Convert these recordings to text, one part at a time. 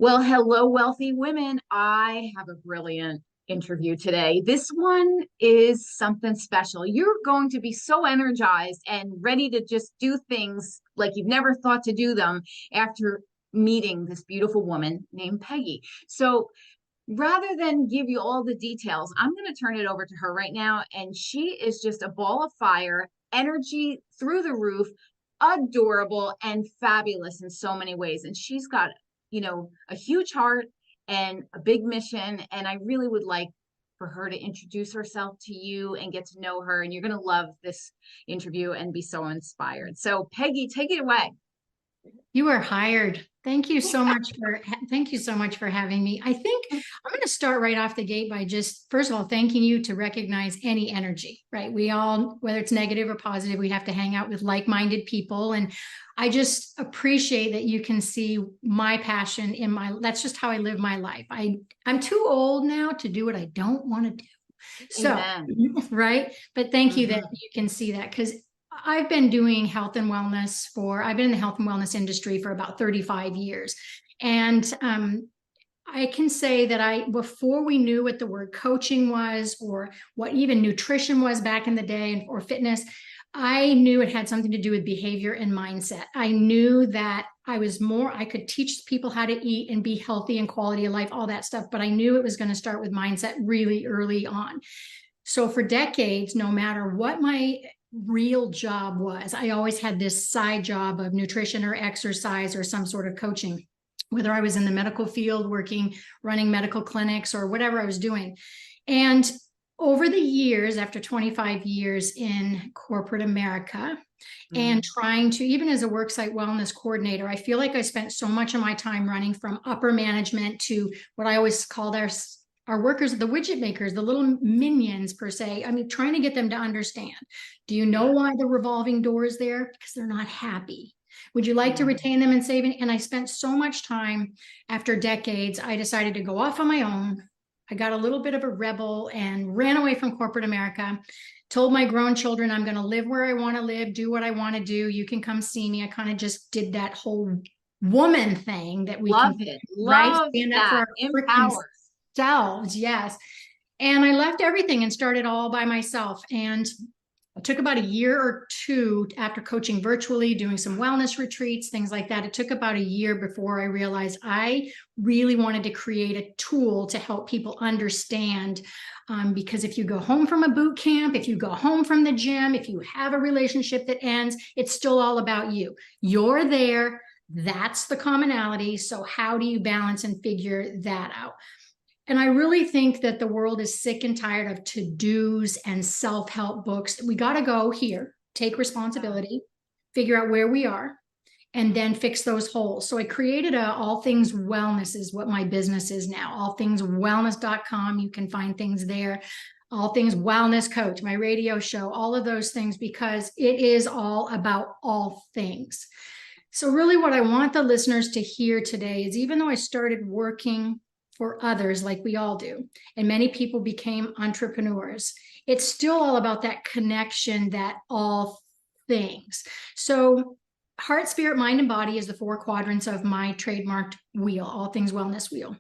Well, hello, wealthy women. I have a brilliant interview today. This one is something special. You're going to be so energized and ready to just do things like you've never thought to do them after meeting this beautiful woman named Peggy. So, rather than give you all the details, I'm going to turn it over to her right now. And she is just a ball of fire, energy through the roof, adorable and fabulous in so many ways. And she's got, a huge heart and a big mission. And I really would like for her to introduce herself to you and get to know her. And you're going to love this interview and be so inspired. So, Peggy, take it away. You are hired. Thank you so much for having me. I think I'm going to start right off the gate by just first of all thanking you to recognize any energy, right? We all, whether it's negative or positive, we have to hang out with like-minded people, and I just appreciate that you can see my passion in my that's just how I live my life. I'm too old now to do what I don't want to do. So, Amen. right? But thank you that Mhm. you can see that because I've been doing health and wellness I've been in the health and wellness industry for about 35 years. And I can say that before we knew what the word coaching was or what even nutrition was back in the day or fitness, I knew it had something to do with behavior and mindset. I knew that I could teach people how to eat and be healthy and quality of life, all that stuff. But I knew it was going to start with mindset really early on. So for decades, no matter what my real job was, I always had this side job of nutrition or exercise or some sort of coaching, whether I was in the medical field working, running medical clinics or whatever I was doing. And over the years, after 25 years in corporate America, and trying to, even as a worksite wellness coordinator, I feel like I spent so much of my time running from upper management to what I always called our workers, the widget makers, the little minions per se. I mean, trying to get them to understand. Do you know why the revolving door is there? Because they're not happy. Would you like to retain them and save it? And I spent so much time after decades, I decided to go off on my own. I got a little bit of a rebel and ran away from corporate America. Told my grown children, I'm going to live where I want to live, do what I want to do. You can come see me. I kind of just did that whole woman thing that we Love can, it. right? Love Stand up for that. our freaking Empower. selves. Yes. And I left everything and started all by myself. And it took about a year or two after coaching virtually, doing some wellness retreats, things like that. It took about a year before I realized I really wanted to create a tool to help people understand. Because if you go home from a boot camp, if you go home from the gym, if you have a relationship that ends, it's still all about you. You're there. That's the commonality. So how do you balance and figure that out? And I really think that the world is sick and tired of to-dos and self-help books. We got to go here, take responsibility, figure out where we are, and then fix those holes. So I created All Things Wellness is what my business is now. Allthingswellness.com. You can find things there. All Things Wellness Coach, my radio show, all of those things, because it is all about all things. So really what I want the listeners to hear today is, even though I started working for others like we all do, and many people became entrepreneurs, it's still all about that connection, that all things. So heart, spirit, mind, and body is the four quadrants of my trademarked wheel, All Things Wellness wheel.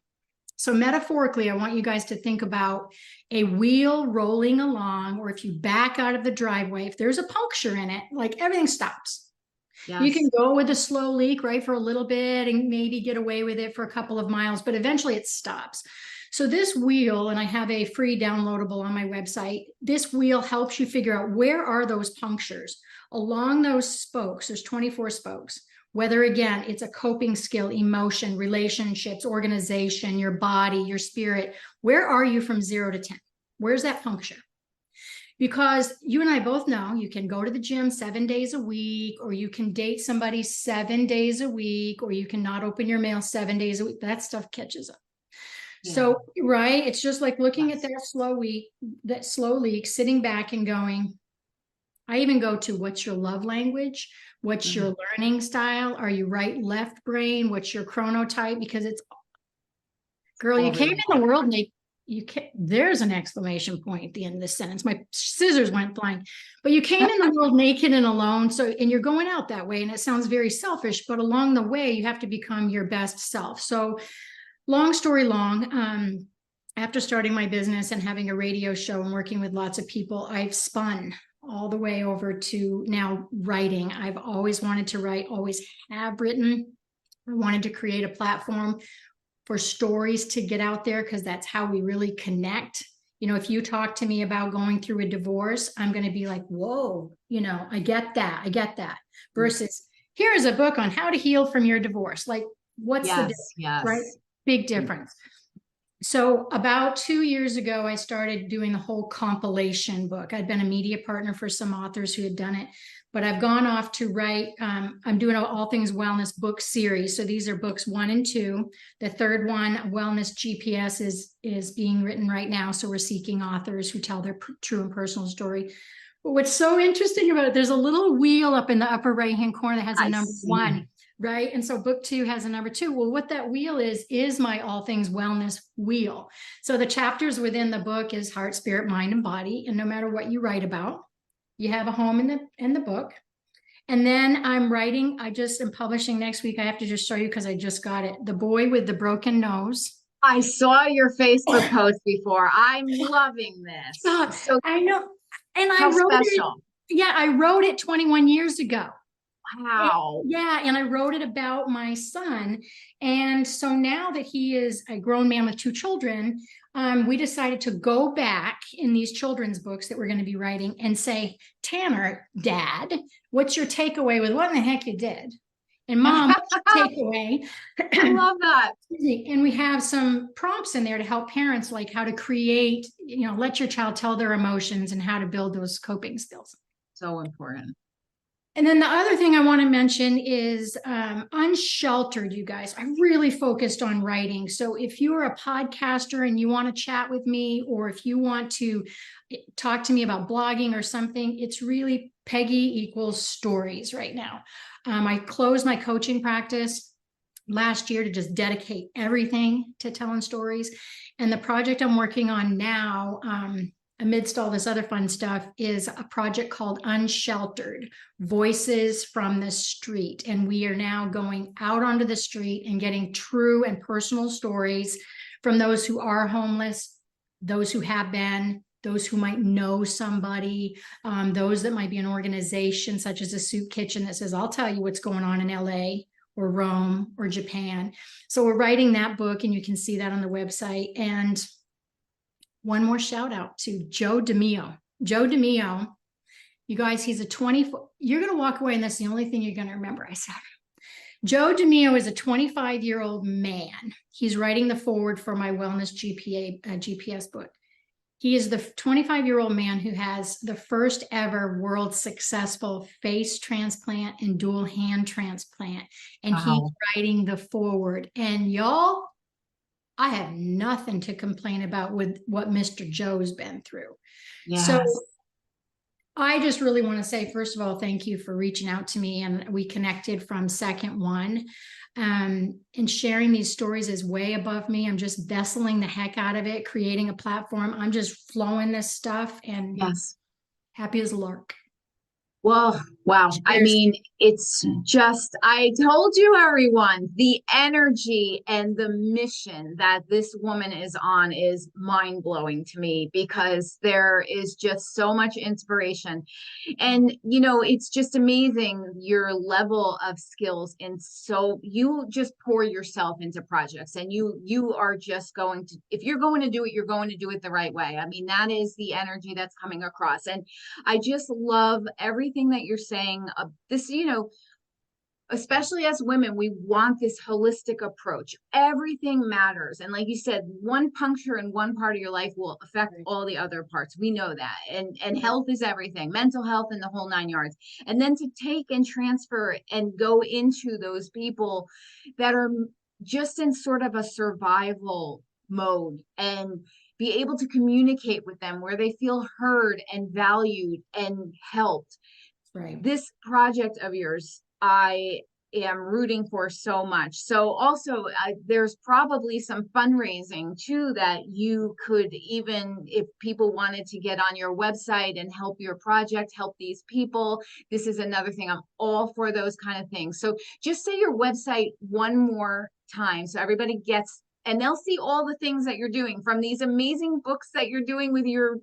So metaphorically, I want you guys to think about a wheel rolling along, or if you back out of the driveway, if there's a puncture in it, like everything stops. You can Yes. go with a slow leak, right, for a little bit and maybe get away with it for a couple of miles, but eventually it stops. So this wheel, and I have a free downloadable on my website, this wheel helps you figure out where are those punctures. Along those spokes, there's 24 spokes. Whether, again, it's a coping skill, emotion, relationships, organization, your body, your spirit, where are you from 0 to 10? Where's that puncture? Because you and I both know you can go to the gym 7 days a week, or you can date somebody 7 days a week, or you can not open your mail 7 days a week. That stuff catches up. Yeah. So, right, it's just like looking Yes. at that slow leak, sitting back and going, I even go to, what's your love language? What's your learning style? Are you right, left brain? What's your chronotype? Because it's, girl, you All came really in the world you can't, there's an exclamation point at the end of the sentence. My scissors went flying. But you came in the world naked and alone. So, and you're going out that way. And it sounds very selfish, but along the way, you have to become your best self. So, long story long, after starting my business and having a radio show and working with lots of people, I've spun all the way over to now writing. I've always wanted to write, always have written. I wanted to create a platform for stories to get out there because that's how we really connect. You know, if you talk to me about going through a divorce, I'm going to be like, whoa, you know, I get that. I get that. Versus here is a book on how to heal from your divorce. Like, what's the difference, right? Big difference. So about 2 years ago, I started doing the whole compilation book. I'd been a media partner for some authors who had done it, but I've gone off to write. I'm doing an all things wellness book series. So these are books 1 and 2. The third one, Wellness GPS, is being written right now. So we're seeking authors who tell their true and personal story. But what's so interesting about it, there's a little wheel up in the upper right-hand corner that has a number 1. Right. And so book 2 has a number 2. Well, what that wheel is my all things wellness wheel. So the chapters within the book is heart, spirit, mind, and body. And no matter what you write about, you have a home in the book. And then I just am publishing next week. I have to just show you because I just got it. The Boy with the Broken Nose. I saw your Facebook post before. I'm loving this. So I know. And how special. I wrote it 21 years ago. Wow. And I wrote it about my son. And so now that he is a grown man with 2 children, we decided to go back in these children's books that we're going to be writing and say, Tanner, Dad, what's your takeaway with what in the heck you did? And Mom, takeaway. I love that. And we have some prompts in there to help parents, like how to create, let your child tell their emotions and how to build those coping skills. So important. And then the other thing I want to mention is Unsheltered, you guys. I really focused on writing. So if you're a podcaster and you want to chat with me, or if you want to talk to me about blogging or something, it's really Peggy = stories right now. I closed my coaching practice last year to just dedicate everything to telling stories. And the project I'm working on now, amidst all this other fun stuff, is a project called Unsheltered, Voices from the Street. And we are now going out onto the street and getting true and personal stories from those who are homeless, those who have been, those who might know somebody, those that might be an organization such as a soup kitchen that says, I'll tell you what's going on in LA or Rome or Japan. So we're writing that book, and you can see that on the website. And one more shout out to Joe DeMio. Joe DeMio, you guys, he's a 24, you're going to walk away and that's the only thing you're going to remember. I said, Joe DeMio is a 25-year-old man. He's writing the foreword for my Wellness GPS book. He is the 25-year-old man who has the first ever world successful face transplant and dual hand transplant. And he's writing the foreword. And y'all, I have nothing to complain about with what Mr. Joe's been through. Yes. So I just really want to say, first of all, thank you for reaching out to me. And we connected from second one. And sharing these stories is way above me. I'm just vesseling the heck out of it, creating a platform. I'm just flowing this stuff and happy as a lark. Well, wow. I mean, it's just, I told you, everyone, the energy and the mission that this woman is on is mind-blowing to me, because there is just so much inspiration. And, it's just amazing your level of skills. And so you just pour yourself into projects, and you are just going to, if you're going to do it, you're going to do it the right way. I mean, that is the energy that's coming across. And I just love everything that you're saying. This, especially as women, we want this holistic approach. Everything matters. And like you said, one puncture in one part of your life will affect all the other parts. We know that. And health is everything, mental health and the whole 9 yards. And then to take and transfer and go into those people that are just in sort of a survival mode, and be able to communicate with them where they feel heard and valued and helped. Right. This project of yours, I am rooting for so much. So also there's probably some fundraising too that you could, even if people wanted to get on your website and help your project, help these people. This is another thing. I'm all for those kind of things. So just say your website one more time so everybody gets, and they'll see all the things that you're doing, from these amazing books that you're doing with your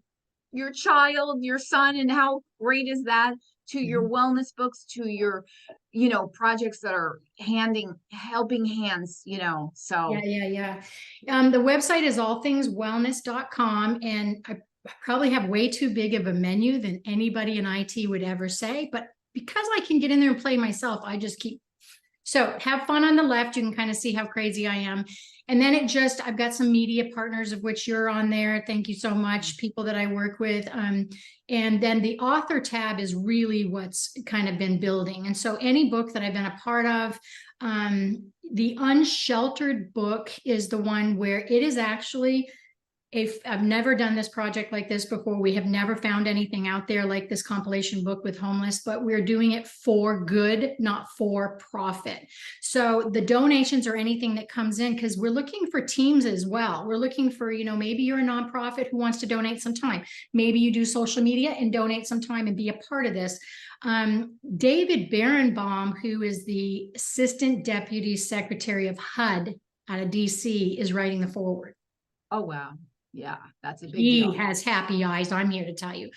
child, your son, and how great is that, to your wellness books, to your, projects that are helping hands, Yeah, so. yeah, yeah. The website is allthingswellness.com, and I probably have way too big of a menu than anybody in IT would ever say, but because I can get in there and play myself, I just keep. So have fun on the left. You can kind of see how crazy I am. And then I've got some media partners, of which you're on there. Thank you so much, people that I work with. And then the author tab is really what's kind of been building. And so any book that I've been a part of, the Unsheltered book is the one where it is actually, if I've never done this project like this before, we have never found anything out there like this compilation book with homeless, but we're doing it for good, not for profit. So the donations or anything that comes in, because we're looking for teams as well. We're looking for, maybe you're a nonprofit who wants to donate some time. Maybe you do social media and donate some time and be a part of this. David Barenbaum, who is the Assistant Deputy Secretary of HUD out of DC, is writing the foreword. Oh, wow. Yeah, that's a big He deal. has happy eyes, I'm here to tell you.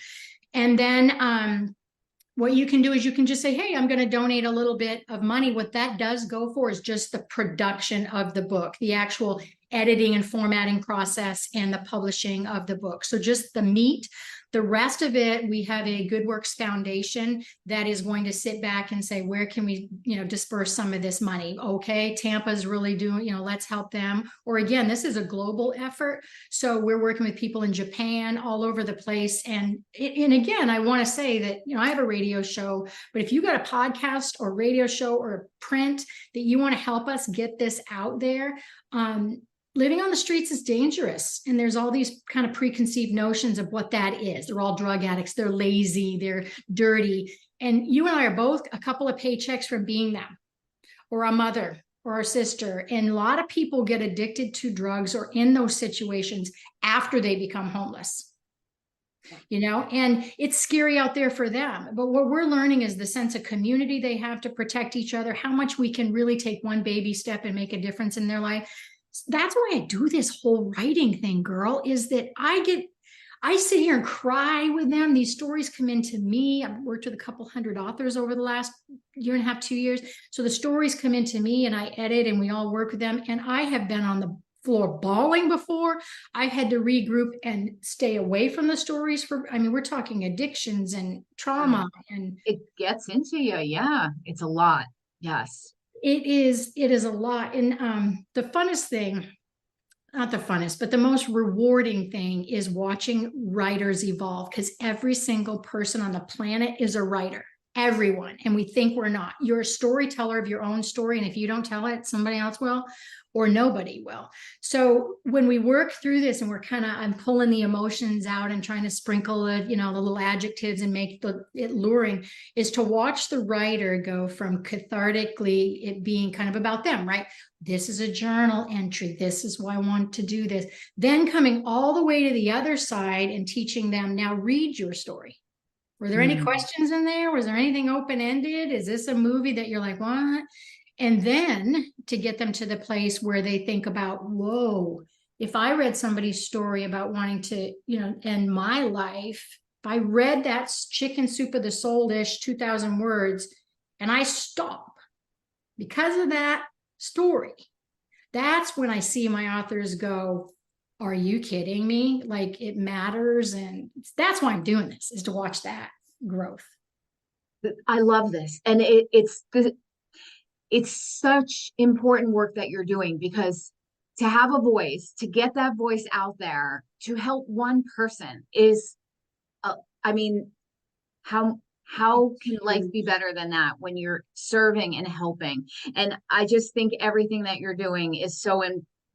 And then what you can do is you can just say, hey, I'm going to donate a little bit of money. What that does go for is just the production of the book, the actual editing and formatting process, and the publishing of the book. So just the meat. The rest of it, we have a Good Works Foundation that is going to sit back and say, where can we, disperse some of this money? Okay, Tampa's really doing, let's help them. Or again, this is a global effort. So we're working with people in Japan, all over the place. And again, I want to say that, I have a radio show, but if you got a podcast or radio show or print that you want to help us get this out there, living on the streets is dangerous. And there's all these kind of preconceived notions of what that is. They're all drug addicts. They're lazy. They're dirty. And you and I are both a couple of paychecks from being them, or a mother or a sister. And a lot of people get addicted to drugs or in those situations after they become homeless. And it's scary out there for them. But what we're learning is the sense of community they have to protect each other, how much we can really take one baby step and make a difference in their life. That's why I do this whole writing thing, girl, is that I sit here and cry with them. These stories come into me. I've worked with a couple hundred authors over the last year and a half, 2 years. So the stories come into me and I edit and we all work with them. And I have been on the floor bawling before. I've had to regroup and stay away from the stories we're talking addictions and trauma. And it gets into you. Yeah, it's a lot. Yes. It is a lot. And the funnest thing, not the funnest, but the most rewarding thing is watching writers evolve, because every single person on the planet is a writer. Everyone. And we think we're not. You're a storyteller of your own story. And if you don't tell it, somebody else will, or nobody will. So when we work through this and I'm pulling the emotions out and trying to sprinkle the little adjectives and make it luring, is to watch the writer go from cathartically it being kind of about them, right? This is a journal entry. This is why I want to do this. Then coming all the way to the other side and teaching them, now read your story. Were there any questions in there? Was there anything open-ended? Is this a movie that you're like, what? And then to get them to the place where they think about, whoa, if I read somebody's story about wanting to, end my life, if I read that Chicken Soup of the Soul-ish 2,000 words and I stop because of that story, that's when I see my authors go, are you kidding me? Like, it matters. And that's why I'm doing this, is to watch that growth. I love this. And it's such important work that you're doing, because to have a voice, to get that voice out there, to help one person is, I mean, how can life be better than that when you're serving and helping? And I just think everything that you're doing is so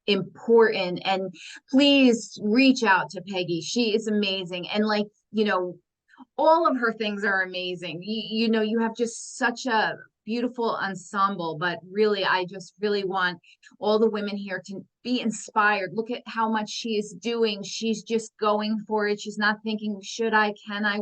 important. And please reach out to Peggy. She is amazing. And all of her things are amazing. You have just such a beautiful ensemble, but really, I just really want all the women here to be inspired. Look at how much she is doing. She's just going for it. She's not thinking, should I, can I,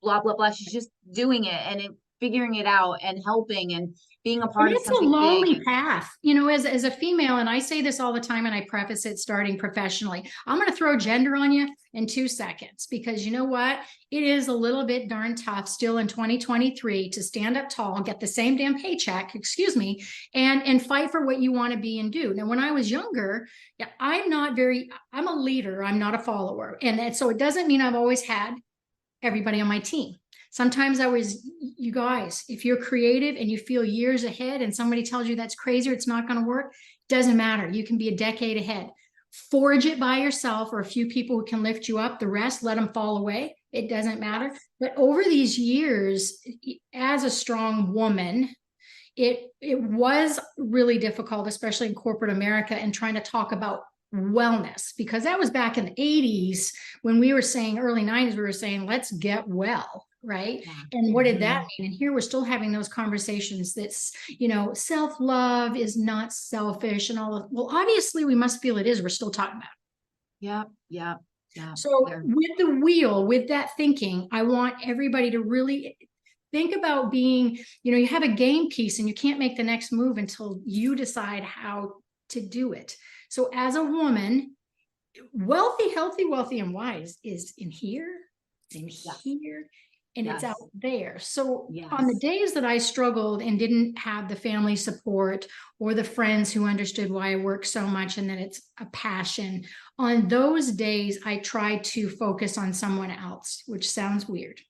blah, blah, blah. She's just doing it and figuring it out and helping and being a And part of it's a something big. lonely path, as a female, and I say this all the time, and I preface it starting professionally. I'm going to throw gender on you in 2 seconds, because you know what? It is a little bit darn tough still in 2023 to stand up tall, get the same damn paycheck, excuse me, and fight for what you want to be and do. Now, when I was younger, yeah, I'm a leader, I'm not a follower. And so it doesn't mean I've always had everybody on my team. Sometimes you guys, if you're creative and you feel years ahead and somebody tells you that's crazy or it's not going to work, doesn't matter. You can be a decade ahead. Forge it by yourself, or a few people who can lift you up. The rest, let them fall away. It doesn't matter. But over these years, as a strong woman, it was really difficult, especially in corporate America, and trying to talk about wellness, because that was back in the 80s when we were saying, early 90s, we were saying, let's get well. Right. Yeah. And what did that mean? And here we're still having those conversations that's, self-love is not selfish and all of, well, obviously we must feel it is. We're still talking about it. Yeah. Yeah. Yeah. So with the wheel, with that thinking, I want everybody to really think about being, you have a game piece and you can't make the next move until you decide how to do it. So as a woman, wealthy, healthy, wealthy, and wise is in here, and here, and it's out there. So on the days that I struggled and didn't have the family support or the friends who understood why I work so much and that it's a passion, on those days, I try to focus on someone else, which sounds weird.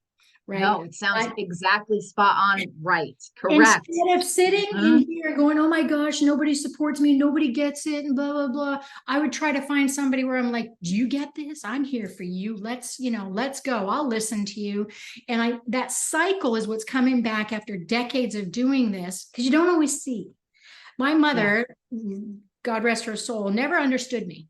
Right? No, it sounds exactly spot on. Right. Correct. Instead of sitting in here going, oh my gosh, nobody supports me, nobody gets it, and blah, blah, blah. I would try to find somebody where I'm like, do you get this? I'm here for you. Let's go. I'll listen to you. And that cycle is what's coming back after decades of doing this, because you don't always see. My mother, God rest her soul, never understood me.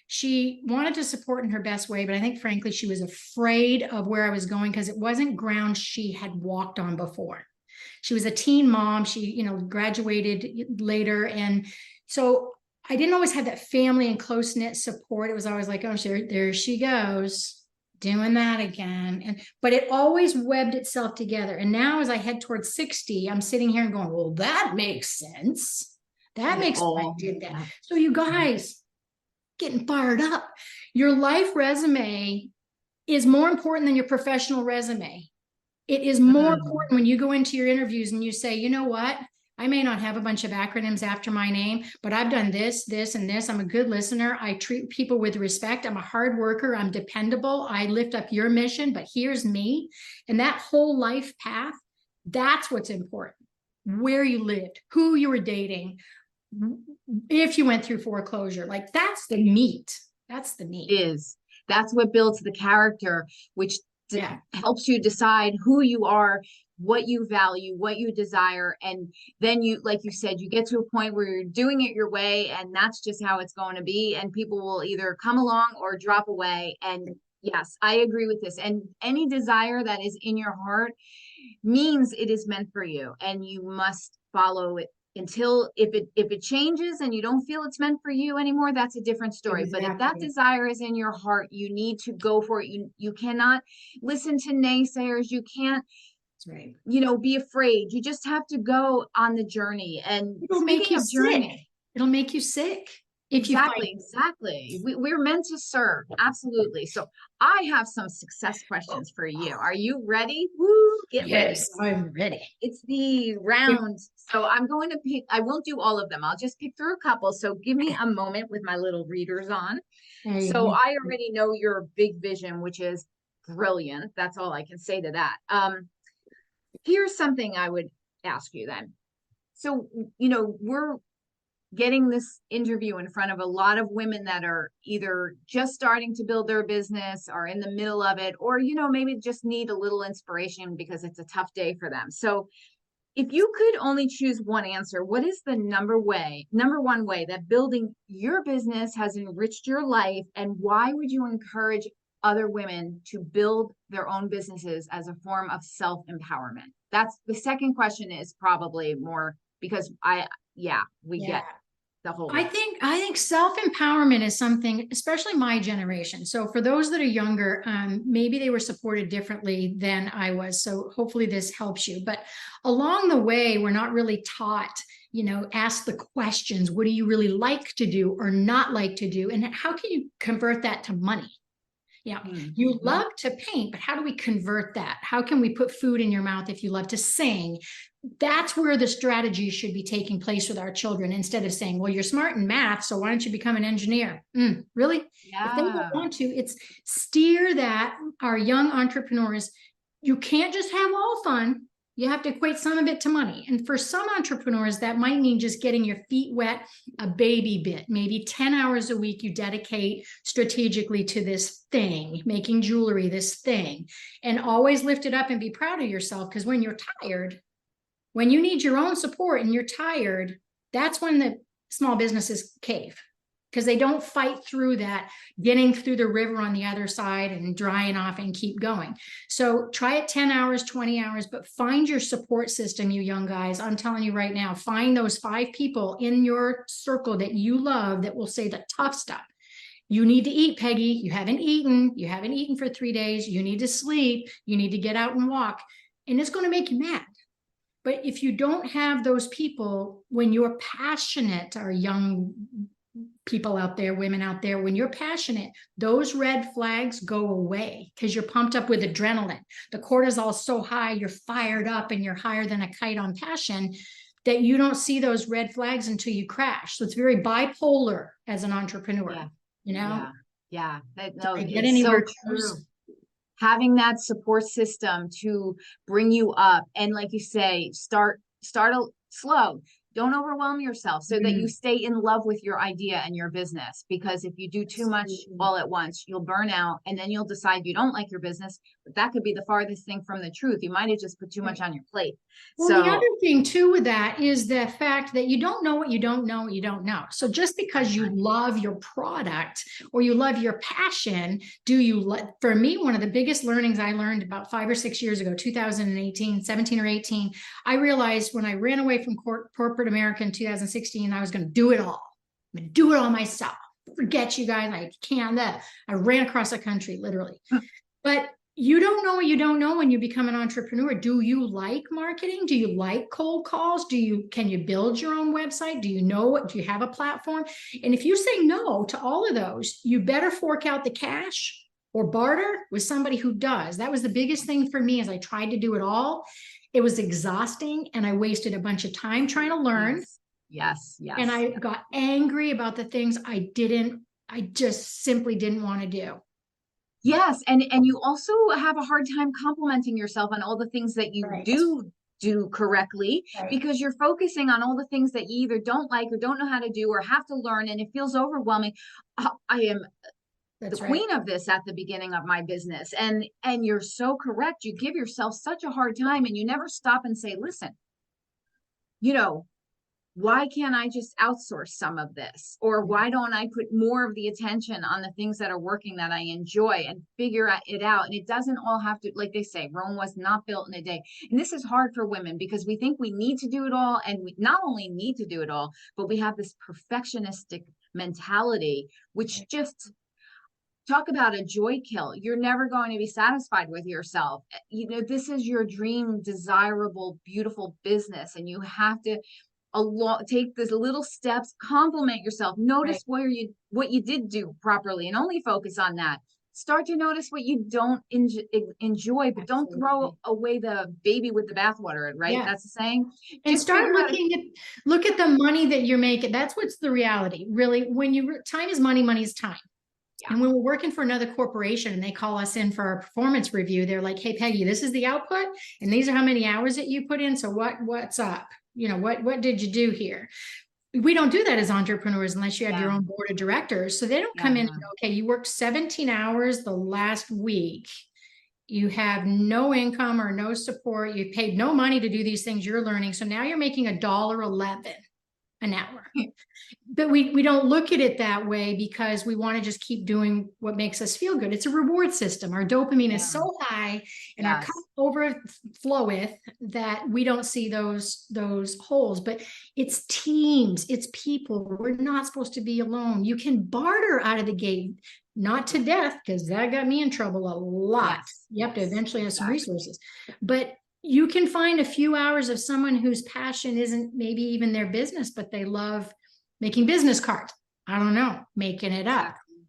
She wanted to support in her best way, but I think, frankly, she was afraid of where I was going because it wasn't ground she had walked on before. She was a teen mom. She, graduated later. And so I didn't always have that family and close-knit support. It was always like, oh, there she goes, doing that again. But it always webbed itself together. And now as I head towards 60, I'm sitting here and going, well, that makes sense. That makes sense. I did that. So you guys, getting fired up. Your life resume is more important than your professional resume. It is more important when you go into your interviews and you say, you know what? I may not have a bunch of acronyms after my name, but I've done this, this, and this. I'm a good listener. I treat people with respect. I'm a hard worker. I'm dependable. I lift up your mission, but here's me. And that whole life path, that's what's important. Where you lived, who you were dating, if you went through foreclosure, like that's the meat. That's the meat. That's what builds the character, which helps you decide who you are, what you value, what you desire. And then you, like you said, you get to a point where you're doing it your way, and that's just how it's going to be. And people will either come along or drop away. And yes, I agree with this. And any desire that is in your heart means it is meant for you, and you must follow it until if it changes and you don't feel it's meant for you anymore, that's a different story. Exactly. But if that desire is in your heart, you need to go for it. You cannot listen to naysayers. You can't, be afraid. You just have to go on the journey. And it'll make you sick. It'll make you sick. Exactly. We're meant to serve. Absolutely. So I have some success questions for you. Are you ready? Woo, get ready. I'm ready. It's the round. So I'm going to pick, I won't do all of them. I'll just pick through a couple. So give me a moment with my little readers on. So I already know your big vision, which is brilliant. That's all I can say to that. Here's something I would ask you then. So, we're getting this interview in front of a lot of women that are either just starting to build their business or in the middle of it, or, maybe just need a little inspiration because it's a tough day for them. So if you could only choose one answer, what is the number one way that building your business has enriched your life? And why would you encourage other women to build their own businesses as a form of self-empowerment? That's the second question is probably more because we Yeah. get the I whole. think self-empowerment is something, especially my generation. So for those that are younger, maybe they were supported differently than I was. So hopefully this helps you. But along the way, we're not really taught, ask the questions. What do you really like to do or not like to do? And how can you convert that to money? Yeah, you love to paint, but how do we convert that? How can we put food in your mouth if you love to sing? That's where the strategy should be taking place with our children instead of saying, well, you're smart in math, so why don't you become an engineer? Really? If they don't want to, it's steer that our young entrepreneurs, you can't just have all fun. You have to equate some of it to money. And for some entrepreneurs, that might mean just getting your feet wet a baby bit. Maybe 10 hours a week you dedicate strategically to this thing, making jewelry, this thing, and always lift it up and be proud of yourself. Because when you're tired, when you need your own support and you're tired, that's when the small businesses cave, because they don't fight through that, getting through the river on the other side and drying off and keep going. So try it 10 hours, 20 hours, but find your support system, you young guys. I'm telling you right now, find those 5 people in your circle that you love that will say the tough stuff. You need to eat, Peggy. You haven't eaten. You haven't eaten for 3 days. You need to sleep. You need to get out and walk. And it's going to make you mad. But if you don't have those people, when you're passionate, our young people out there, women out there, when you're passionate, those red flags go away because you're pumped up with adrenaline. The cortisol is so high, you're fired up and you're higher than a kite on passion that you don't see those red flags until you crash. So it's very bipolar as an entrepreneur, Yeah. No, get anywhere close. Having that support system to bring you up, and like you say, start slow. Don't overwhelm yourself so that you stay in love with your idea and your business. Because if you do too much all at once, you'll burn out and then you'll decide you don't like your business. But that could be the farthest thing from the truth. You might have just put too much on your plate. Well, the other thing too with that is the fact that you don't know what you don't know what you don't know. So just because you love your product or you love your passion, for me, one of the biggest learnings I learned about 5 or 6 years ago, 2018, 17 or 18, I realized when I ran away from corporate America in 2016, I was going to do it all. I'm going to do it all myself. Forget you guys. I can't. I ran across the country, literally. But you don't know what you don't know when you become an entrepreneur. Do you like marketing? Do you like cold calls? Can you build your own website? Do you have a platform? And if you say no to all of those, you better fork out the cash or barter with somebody who does. That was the biggest thing for me as I tried to do it all. It was exhausting and I wasted a bunch of time trying to learn. Yes. And I got angry about the things I just simply didn't want to do. Yes, and you also have a hard time complimenting yourself on all the things that you do correctly because you're focusing on all the things that you either don't like or don't know how to do or have to learn, and it feels overwhelming. I am the queen of this at the beginning of my business, and you're so correct. You give yourself such a hard time, and you never stop and say, "Listen, why can't I just outsource some of this? Or why don't I put more of the attention on the things that are working that I enjoy and figure it out?" And it doesn't all have to, like they say, Rome was not built in a day. And this is hard for women because we think we need to do it all. And we not only need to do it all, but we have this perfectionistic mentality, which just talk about a joy kill. You're never going to be satisfied with yourself. This is your dream, desirable, beautiful business. And you have to take these little steps, compliment yourself, notice what you did do properly and only focus on that. Start to notice what you don't enjoy, but don't throw away the baby with the bathwater, right? That's the saying. And start look at the money that you're making. That's what's the reality. Really, time is money, money is time. Yeah. And when we're working for another corporation and they call us in for a performance review, they're like, "Hey, Peggy, this is the output and these are how many hours that you put in. So what's up? What did you do here?" We don't do that as entrepreneurs unless you have your own board of directors. So they don't come in and go, "Okay, you worked 17 hours the last week. You have no income or no support. You paid no money to do these things you're learning. So now you're making $1.11 an hour." but we don't look at it that way because we want to just keep doing what makes us feel good. It's a reward system. Our dopamine is so high and our cup Yes. overfloweth that we don't see those holes. But it's teams, it's people. We're not supposed to be alone. You can barter out of the gate, not to death, because that got me in trouble a lot. Yes. You have to Yes. eventually have some Exactly. resources, but you can find a few hours of someone whose passion isn't maybe even their business, but they love making business cards. I don't know, making it up, Exactly.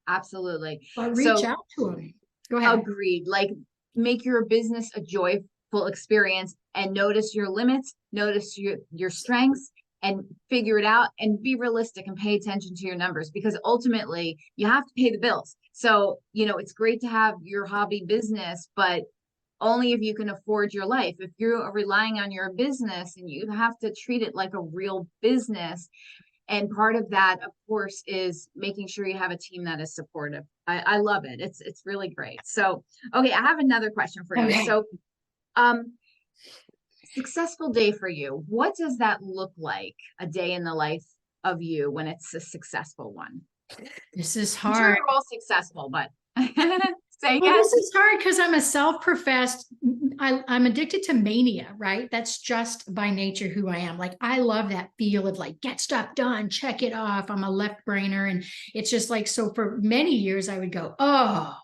Absolutely. but reach So out to them. Go ahead. agreed. Like, make your business a joyful experience and notice your limits, notice your strengths, and figure it out, and be realistic and pay attention to your numbers, because ultimately you have to pay the bills. So, it's great to have your hobby business, but only if you can afford your life. If you're relying on your business, and you have to treat it like a real business, and part of that, of course, is making sure you have a team that is supportive. I love it. It's really great. So, okay, I have another question for you. Okay. So, um, successful day for you. What does that look like? A day in the life of you when it's a successful one. This is I'm sure hard. we're all successful, but say Well, again. this is hard because I'm a self-professed, I'm addicted to mania, right? That's just by nature who I am. Like, I love that feel of like, get stuff done, check it off. I'm a left brainer. And it's just like, so for many years, I would go, oh,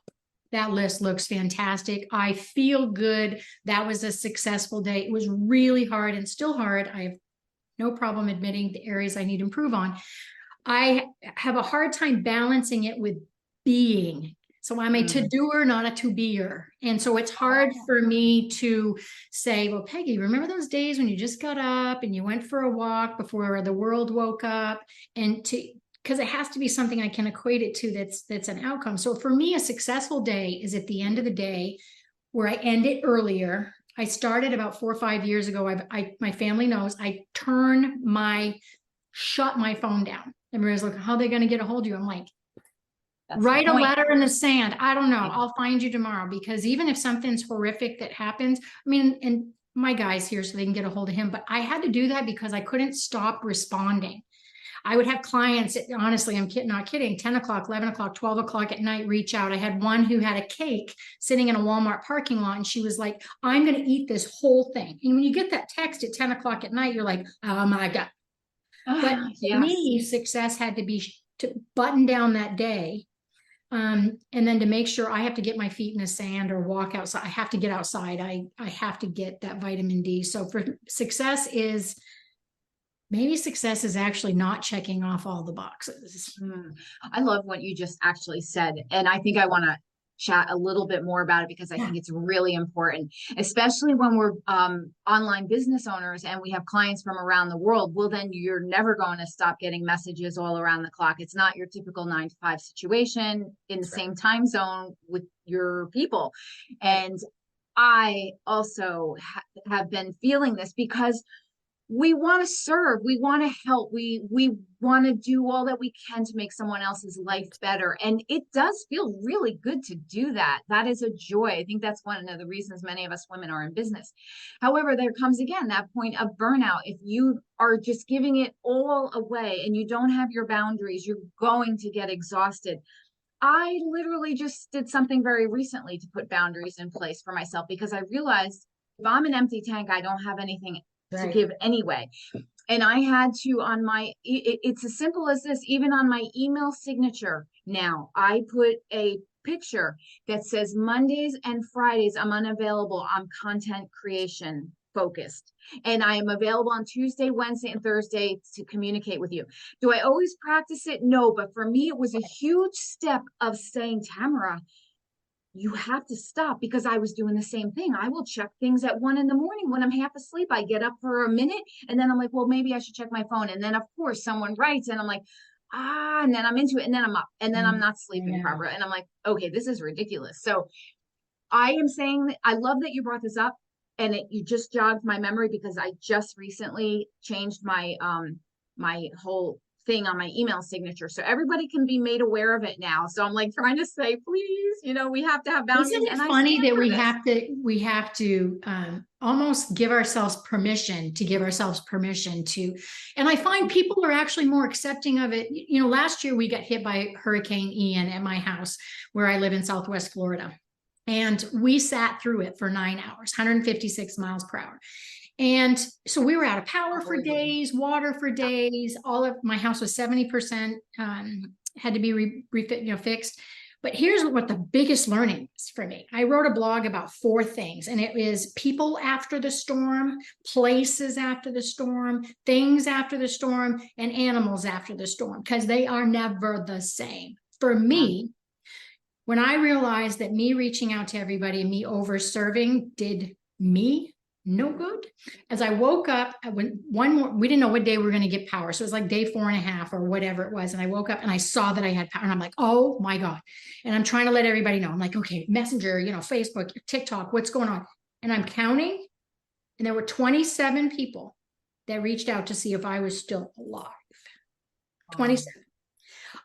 that list looks fantastic. I feel good. That was a successful day. It was really hard and still hard. I have no problem admitting the areas I need to improve on. I have a hard time balancing it with being. So I'm a to-doer, not a to-beer. And so it's hard for me to say, well, Peggy, remember those days when you just got up and you went for a walk before the world woke up? And because it has to be something I can equate it to that's an outcome. So for me, a successful day is at the end of the day where I end it earlier. I started about 4 or 5 years ago. My family knows I shut my phone down. Everybody's like, how are they going to get a hold of you? I'm like, That's the write a point. letter in the sand. I don't know. I'll find you tomorrow. Because even if something's horrific that happens, I mean, and my guy's here so they can get a hold of him, but I had to do that because I couldn't stop responding. I would have clients, honestly, I'm not kidding, 10 o'clock, 11 o'clock, 12 o'clock at night, reach out. I had one who had a cake sitting in a Walmart parking lot, and she was like, I'm going to eat this whole thing. And when you get that text at 10 o'clock at night, you're like, oh my God. But to Yes. me, success had to be to button down that day. And then to make sure I have to get my feet in the sand or walk outside. I have to get outside. I have to get that vitamin D. So for maybe success is actually not checking off all the boxes. I love what you just actually said. And I think I want to chat a little bit more about it, because I Yeah. think it's really important, especially when we're online business owners and we have clients from around the world. Well, then you're never going to stop getting messages all around the clock. It's not your typical 9 to 5 situation in the same time zone with your people. And I also have been feeling this, because we want to serve, we want to help, we want to do all that we can to make someone else's life better, and it does feel really good to do that. That is a joy. I think that's one of the reasons many of us women are in business. However, there comes again that point of burnout. If you are just giving it all away and you don't have your boundaries, you're going to get exhausted. I literally just did something very recently to put boundaries in place for myself, because I realized if I'm an empty tank, I don't have anything to Right. give anyway. And I had to, it's as simple as this, even on my email signature now, I put a picture that says Mondays and Fridays I'm unavailable. I'm content creation focused, and I am available on Tuesday, Wednesday, and Thursday to communicate with you. Do I always practice it? No, but for me, it was a huge step of saying, Tamara, you have to stop, because I was doing the same thing. I will check things at 1 a.m. when I'm half asleep. I get up for a minute and then I'm like, well, maybe I should check my phone. And then of course someone writes and I'm like, and then I'm into it, and then I'm up, and then I'm not sleeping properly. And I'm like, okay, this is ridiculous. So I am saying that I love that you brought this up, and you just jogged my memory, because I just recently changed my whole thing on my email signature, so everybody can be made aware of it now. So I'm like trying to say, please, we have to have Isn't boundaries, it and I funny stand that for we this. have to almost give ourselves permission to give ourselves permission to. And I find people are actually more accepting of it. You know, last year we got hit by Hurricane Ian at my house where I live in Southwest Florida. And we sat through it for 9 hours, 156 miles per hour. And so we were out of power for days, water for days. All of my house was 70% had to be fixed. But here's what the biggest learning is for me. I wrote a blog about 4 things, and it is people after the storm, places after the storm, things after the storm, and animals after the storm, because they are never the same. For me, when I realized that me reaching out to everybody and me over serving did me no good. As I woke up, we didn't know what day we were going to get power. So it was like day 4.5 or whatever it was. And I woke up and I saw that I had power and I'm like, oh my God. And I'm trying to let everybody know. I'm like, okay, Messenger, Facebook, TikTok, what's going on? And I'm counting. And there were 27 people that reached out to see if I was still alive. 27.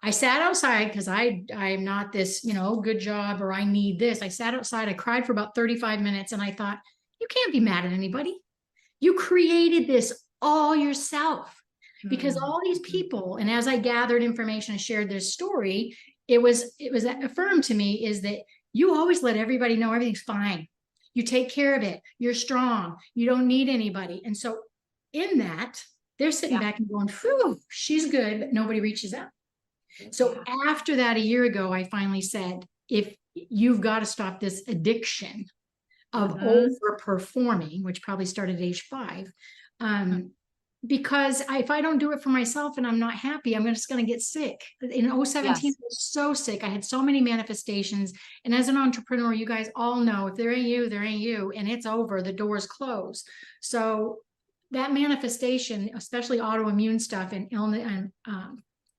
I sat outside because I'm not this, good job or I need this. I sat outside. I cried for about 35 minutes and I thought, you can't be mad at anybody. You created this all yourself because all these people, and as I gathered information and shared this story, it was affirmed to me is that you always let everybody know everything's fine. You take care of it. You're strong. You don't need anybody. And so in that, they're sitting back and going, phew, she's good, but nobody reaches out. So after that, a year ago, I finally said, if you've got to stop this addiction of overperforming, which probably started at age 5, because if I don't do it for myself and I'm not happy, I'm just going to get sick. In 2017, I was so sick. I had so many manifestations. And as an entrepreneur, you guys all know, if there ain't you, there ain't you, and it's over, the door's closed. So that manifestation, especially autoimmune stuff and illness and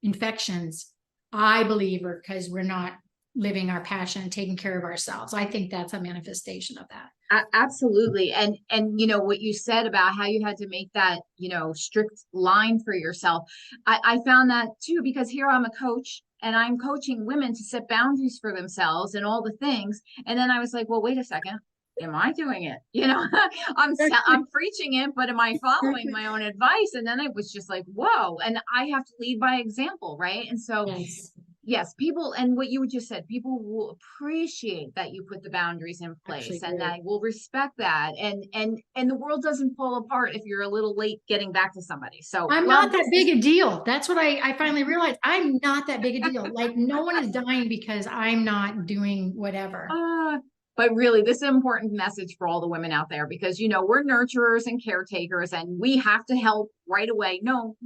infections, I believe are because we're not living our passion and taking care of ourselves. I think that's a manifestation of that. Absolutely. And what you said about how you had to make that, strict line for yourself. I found that too, because here I'm a coach and I'm coaching women to set boundaries for themselves and all the things. And then I was like, well, wait a second. Am I doing it? I'm preaching it, but am I following my own advice? And then it was just like, whoa. And I have to lead by example. Right. And so yes, people, and what you just said, people will appreciate that you put the boundaries in place and that will respect that. And the world doesn't fall apart if you're a little late getting back to somebody. So I'm not that big a deal. That's what I finally realized. I'm not that big a deal. Like no one is dying because I'm not doing whatever. But really, this is an important message for all the women out there because, we're nurturers and caretakers and we have to help right away. No,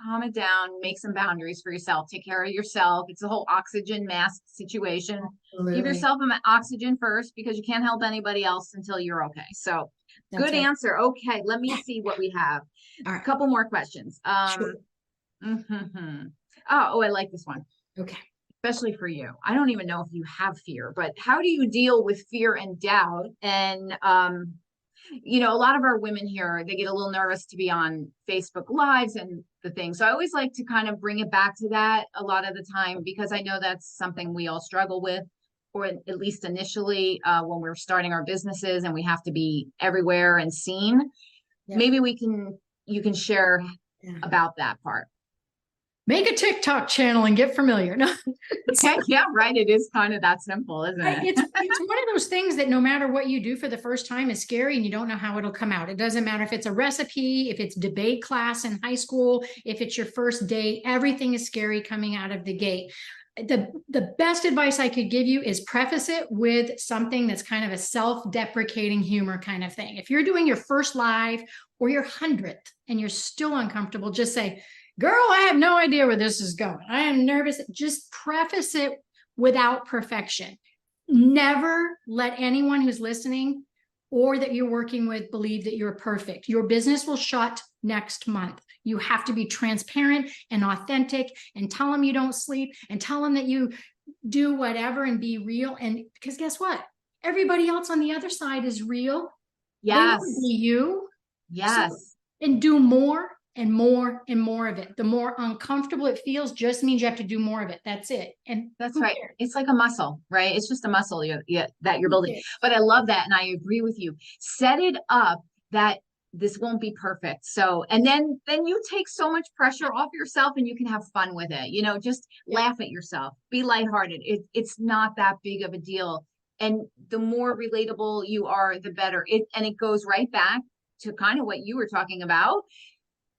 calm it down, make some boundaries for yourself, take care of yourself. It's a whole oxygen mask situation. Absolutely. Give yourself oxygen first because you can't help anybody else until you're okay. So that's good answer. Okay, let me see what we have. A couple more questions. Sure. I like this one. Okay. Especially for you. I don't even know if you have fear, but how do you deal with fear and doubt? And, a lot of our women here, they get a little nervous to be on Facebook Lives and the thing. So I always like to kind of bring it back to that a lot of the time, because I know that's something we all struggle with, or at least initially when we're starting our businesses and we have to be everywhere and seen. Yeah. Maybe you can share about that part. Make a TikTok channel and get familiar. No. Yeah, right. It is kind of that simple, isn't it? It's one of those things that no matter what you do for the first time is scary and you don't know how it'll come out. It doesn't matter if it's a recipe, if it's debate class in high school, if it's your first date, everything is scary coming out of the gate. The best advice I could give you is preface it with something that's kind of a self-deprecating humor kind of thing. If you're doing your first live or your 100th and you're still uncomfortable, just say, girl, I have no idea where this is going. I am nervous. Just preface it without perfection. Never let anyone who's listening or that you're working with believe that you're perfect. Your business will shut next month. You have to be transparent and authentic and tell them you don't sleep and tell them that you do whatever and be real. And because guess what? Everybody else on the other side is real. Yes. They want to be you. Yes. So, and do more and more of it. The more uncomfortable it feels just means you have to do more of it. That's it. And That's who right. cares? It's like a muscle, right? It's just a muscle that you're Who building. cares? But I love that. And I agree with you. Set it up that this won't be perfect. So, and then you take so much pressure off yourself and you can have fun with it. Just Yep. laugh at yourself, be lighthearted. It's not that big of a deal. And the more relatable you are, the better. And it goes right back to kind of what you were talking about.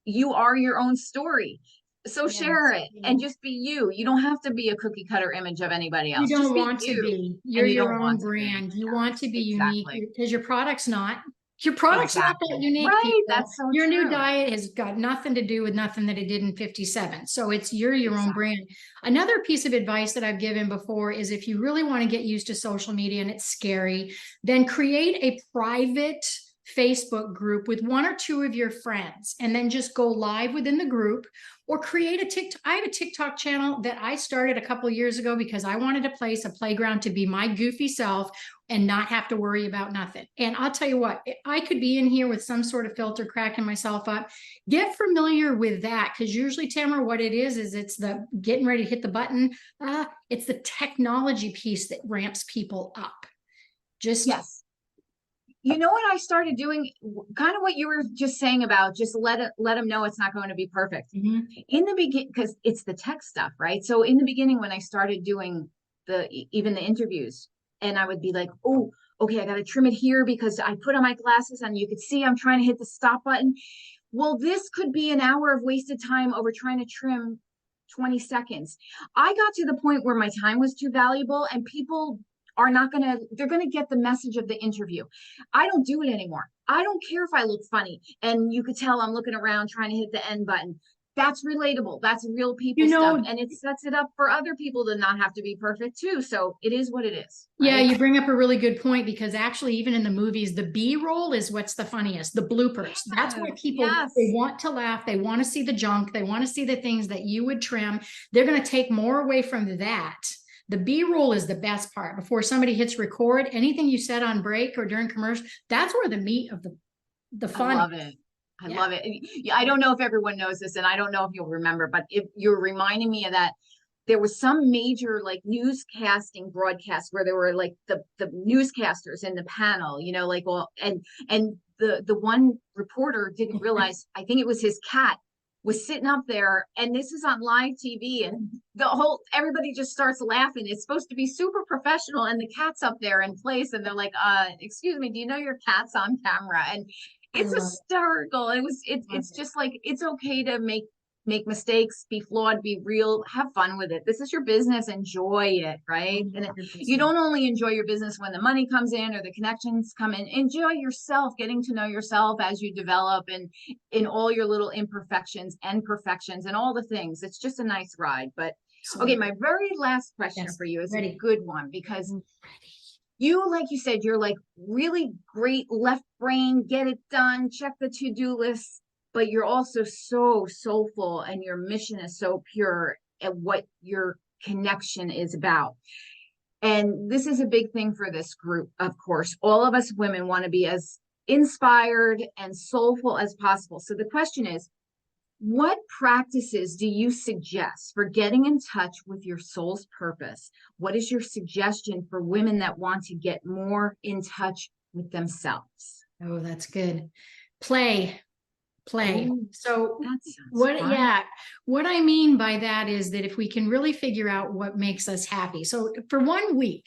You are your own story. So share Yes. it and just be you. You don't have to be a cookie cutter image of anybody You else. Just don't be want to you. be. You're And you your don't own want to be. brand. You want Yes, to be unique exactly. because your product's not. Your product's not that Exactly. unique, Right. people. That's so Your new true. diet has got nothing to do with nothing that it did in 57. So you're your own Exactly. brand. Another piece of advice that I've given before is if you really want to get used to social media and it's scary, then create a private Facebook group with one or two of your friends and then just go live within the group or create a TikTok. I have a TikTok channel that I started a couple of years ago because I wanted a place, a playground to be my goofy self and not have to worry about nothing. And I'll tell you what, I could be in here with some sort of filter cracking myself up. Get familiar with that because usually, Tamara, what it is it's the getting ready to hit the button. It's the technology piece that ramps people up. Just Yes. You know what I started doing? Kind of what you were just saying about just let them know it's not going to be perfect. Mhm. In the beginning, because it's the tech stuff, right? So in the beginning, when I started doing even the interviews, and I would be like, oh, okay, I got to trim it here because I put on my glasses and you could see I'm trying to hit the stop button. Well, this could be an hour of wasted time over trying to trim 20 seconds. I got to the point where my time was too valuable and people are not going to, they're going to get the message of the interview. I don't do it anymore. I don't care if I look funny and you could tell I'm looking around trying to hit the end button. That's relatable. That's real You people stuff. know, And it sets it up for other people to not have to be perfect too. So it is what it is, yeah, right? you bring up a really good point because actually, even in the movies, the B roll is what's the funniest, the bloopers. That's why people they Yes. want to laugh, they want to see the junk, they want to see the things that you would trim. They're going to take more away from that. The B roll is the best part. Before somebody hits record, anything you said on break or during commercial, that's where the meat of the I fun love is. it. I Yeah. love it. Yeah, I don't know if everyone knows this, and I don't know if you'll remember, but if you're reminding me of that, there was some major like newscasting broadcast where there were like the newscasters in the panel, like all and the one reporter didn't realize, I think it was his cat was sitting up there, and this is on live TV, and everybody just starts laughing. It's supposed to be super professional, and the cat's up there in place, and they're like, excuse me, do you know your cat's on camera? And I it's love hysterical. it. It's just like it's okay to make mistakes, be flawed, be real, have fun with it. This is your business, enjoy it, right? And you 100%. don't only enjoy your business when the money comes in or the connections come in, enjoy yourself, getting to know yourself as you develop and in all your little imperfections and perfections and all the things. It's just a nice ride. But okay, So, my very last question yes, for you is a ready. good one because Ready. like you said, you're like really great left brain, get it done, check the to-do list, but you're also so soulful and your mission is so pure at what your connection is about. And this is a big thing for this group, of course. All of us women want to be as inspired and soulful as possible. So the question is, what practices do you suggest for getting in touch with your soul's purpose? What is your suggestion for women that want to get more in touch with themselves? Oh, that's good. Play. Oh, So that sounds what, fun. yeah, what I mean by that is that if we can really figure out what makes us happy. So for 1 week,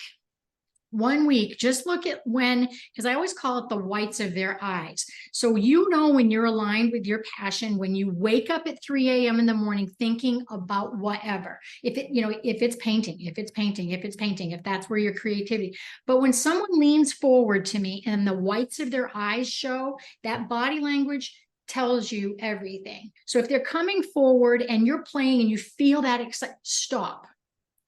just look at because I always call it the whites of their eyes. So when you're aligned with your passion, when you wake up at 3 a.m. in the morning thinking about whatever, if it's painting, if that's where your creativity. But when someone leans forward to me and the whites of their eyes show, that body language tells you everything. So if they're coming forward and you're playing and you feel that excitement, stop.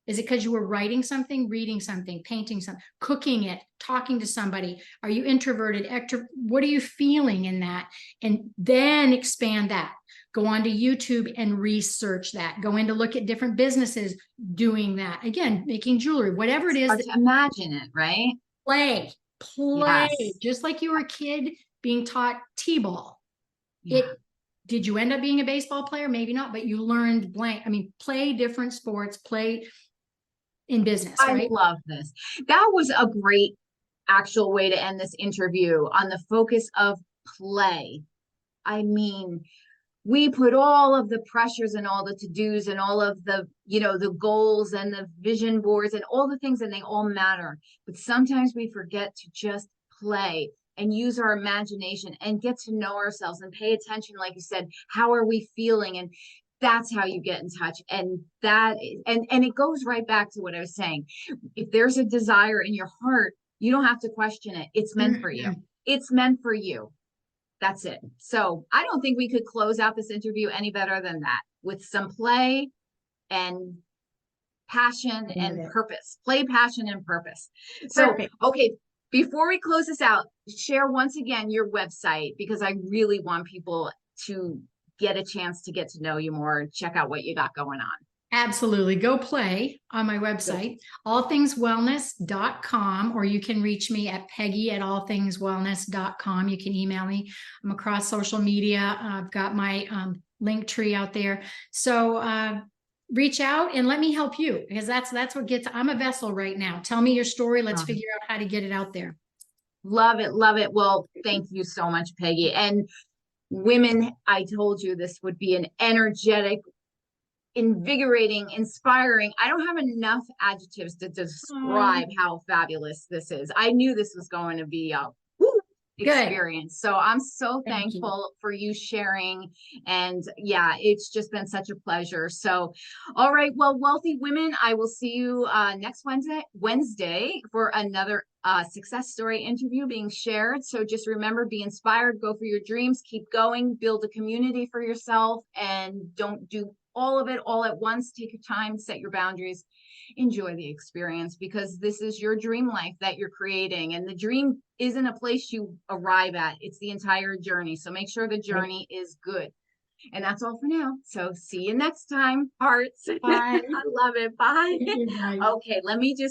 Is it because you were writing something, reading something, painting something, cooking it, talking to somebody? Are you introverted, what are you feeling in that? And then expand that. Go on to YouTube and research that. Go in to look at different businesses doing that. Again, making jewelry, whatever it is. Start to imagine it, right? Play, Yes. just like you were a kid being taught T-ball. Yeah. did you end up being a baseball player? Maybe not, but you learned blank. I mean, play different sports, play in business, I right? love this. That was a great actual way to end this interview on the focus of play. I mean, we put all of the pressures and all the to-dos and all of the, the goals and the vision boards and all the things, and they all matter. But sometimes we forget to just play and use our imagination and get to know ourselves and pay attention, like you said, how are we feeling? And that's how you get in touch. And and it goes right back to what I was saying. If there's a desire in your heart, you don't have to question it. It's meant for you. Mhm. It's meant for you. That's it. So I don't think we could close out this interview any better than that, with some play and passion and purpose. Play, passion, and purpose. So, Perfect. okay, before we close this out, share once again your website, because I really want people to get a chance to get to know you more, check out what you got going on. Absolutely. Go play on my website, allthingswellness.com, or you can reach me at Peggy at allthingswellness.com. You can email me. I'm across social media. I've got my link tree out there. So reach out and let me help you, because that's what gets, I'm a vessel right now. Tell me your story. Let's figure out how to get it out there. Love it. Love it. Well, thank you so much, Peggy. And women, I told you this would be an energetic, invigorating, inspiring. I don't have enough adjectives to describe how fabulous this is. I knew this was going to be a experience. So I'm so thankful for you sharing. And yeah, it's just been such a pleasure. So, all right. Well, wealthy women, I will see you next Wednesday for another success story interview being shared. So just remember, be inspired, go for your dreams, keep going, build a community for yourself, and don't do all of it all at once. Take your time, set your boundaries, enjoy the experience, because this is your dream life that you're creating. And the dream isn't a place you arrive at, it's the entire journey. So make sure the journey is good. And that's all for now. So see you next time, hearts. Bye. I love it. Bye. Bye. Okay, let me just